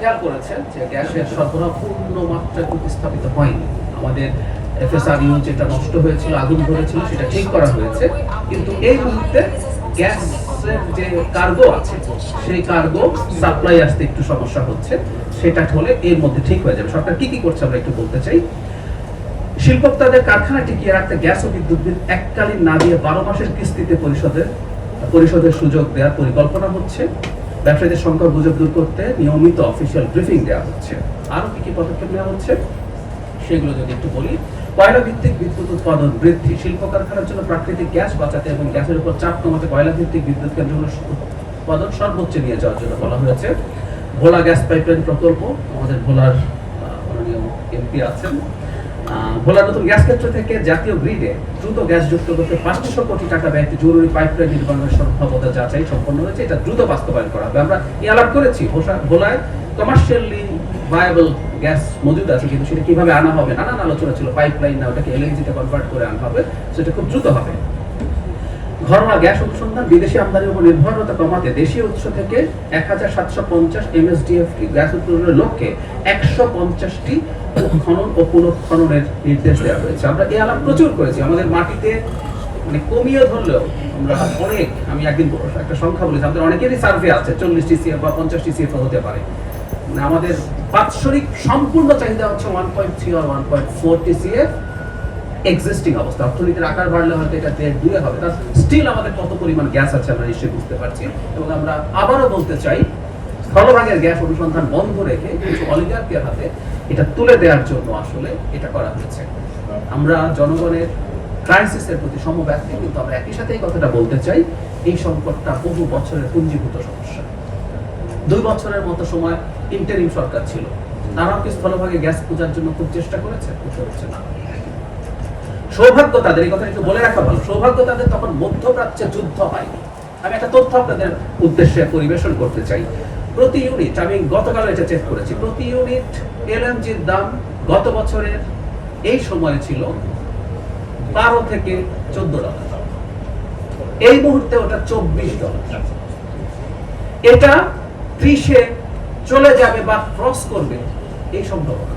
খেয়াল করেছেন যে গ্যাসের সরবরাহ পূর্ণ মাত্রায় প্রতিস্থাপিত হয়নি। আমাদের এফএসআরইউ যেটা নষ্ট হয়েছিল, আগুন ধরেছিল, সেটা ঠিক করা হয়েছে, কিন্তু এই মুহূর্তে গ্যাসের যে কার্গো আছে সেই কার্গো সাপ্লাই আসতে একটু সমস্যা হচ্ছে। সেটা হলে এর মধ্যে ঠিক হয়ে যাবে। সরকার কি কি করছে আমরা একটু বলতে চাই। শিল্পোক্তাদের কারখানা টিকিয়ে রাখতে গ্যাস ও বিদ্যুৎ বিল এককালীন না দিয়ে 12 মাসের কিস্তিতে পরিশোধের সুযোগ দেওয়ার পরিকল্পনা হচ্ছে। ব্যবসায়ীদের সংখ্যা গুজব দূর করতে নিয়মিত অফিসিয়াল ব্রিফিং দেওয়া হচ্ছে। আরো কি কি পদক্ষেপ নেওয়া হচ্ছে সেগুলো যদি একটু বলি। কয়লা ভিত্তিক বিদ্যুৎ উৎপাদন বৃদ্ধি, শিল্প কারখানার জন্য প্রাকৃতিক গ্যাস বাঁচাতে এবং গ্যাসের উপর চাপ কমাতে কয়লা ভিত্তিক বিদ্যুৎ কেন্দ্রগুলো উৎপাদন সর্বোচ্চ নিয়ে যাওয়ার জন্য বলা হয়েছে। ভোলা গ্যাস পাইপলাইন প্রকল্প, আমাদের ভোলার মাননীয় এমপি আছেন, ভোলা নতুন গ্যাস ক্ষেত্র থেকে জাতীয় গ্রিডে দ্রুত গ্যাস যুক্ত করতে 500 কোটি টাকা ব্যয়ে জরুরি পাইপলাইন নির্মাণের সম্ভাব্যতা যাচাই সম্পন্ন হয়েছে। এটা দ্রুত বাস্তবায়ন করা হবে। আমরা আলাপ করেছি ভোলায় কমার্শিয়ালি ভায়াবল গ্যাস মজুদ আছে, কিন্তু সেটা কিভাবে আনা হবে নানান আলোচনা ছিল। পাইপলাইন না, ওটাকে এলএনজি তে কনভার্ট করে আনা হবে, সেটা খুব দ্রুত হবে। ঘরোয়া গ্যাস অনুসন্ধান, বিদেশি আমদানির উপর নির্ভরতা কমাতে দেশীয় উৎস থেকে 1750 MSDF গ্যাস উৎপাদনের লক্ষ্যে 150টি খনন ও পুনঃখননের নির্দেশ দেওয়া হয়েছে। আমরা এই আলাপ প্রচুর করেছি। আমাদের মাটিতে মানে কমিয়ে ধরলেও আমরা অনেক, আমি একদিন একটা সংখ্যা বলেছি, আমাদের অনেকেরই সার্ভে আছে 40 TCF বা 50 TCF হতে পারে। মানে আমাদের বাৎসরিক সম্পূর্ণ চাহিদা হচ্ছে 1.3 or 1.4 TCF এক্সিস্টিং অবস্থা। অর্থনীতির আকার বাড়লে হয়তো এটা 1.5-2 হবে, তার স্টিল আমাদের কত পরিমাণ গ্যাস আছে আমরা নিশ্চয়ই বুঝতে পারছি। এবং আমরা আবারও বলতে চাই, স্থলভাগের গ্যাস অনুসন্ধান বন্ধ রেখে কিছু অলিগার্কের হাতে এটা তুলে দেওয়ার জন্য আসলে এটা করা হয়েছে। আমরা জনগণের ক্রাইসিসের প্রতি সমব্যক্তি, কিন্তু আমরা একই সাথে এই কথাটা বলতে চাই, এই সংকটটা বহু বছরের পুঞ্জীভূত সমস্যা। 2 বছরের মতো সময় ইন্টারিম সরকার ছিল, তারাও কি স্থলভাগে গ্যাস খোঁজার জন্য খুব চেষ্টা করেছে? হচ্ছে না। সৌভাগ্য তাদের, এই কথা একটু বলে রাখা ভালো, সৌভাগ্য তাদের তখন মধ্যপ্রাচ্যে যুদ্ধ হয়নি। আমি একটা তথ্য আপনাদের উদ্দেশ্যে পরিবেশন করতে চাই। প্রতি ইউনিট, আমি গতকাল এটা চেক করেছি, প্রতি ইউনিট এলএনজির দাম গত বছরের এই সময়ে ছিল 12 থেকে 14 ডলার। এই মুহূর্তে ওটা 24 ডলার। এটা 30-এ চলে যাবে বা ক্রস করবে এই সম্ভাবনা।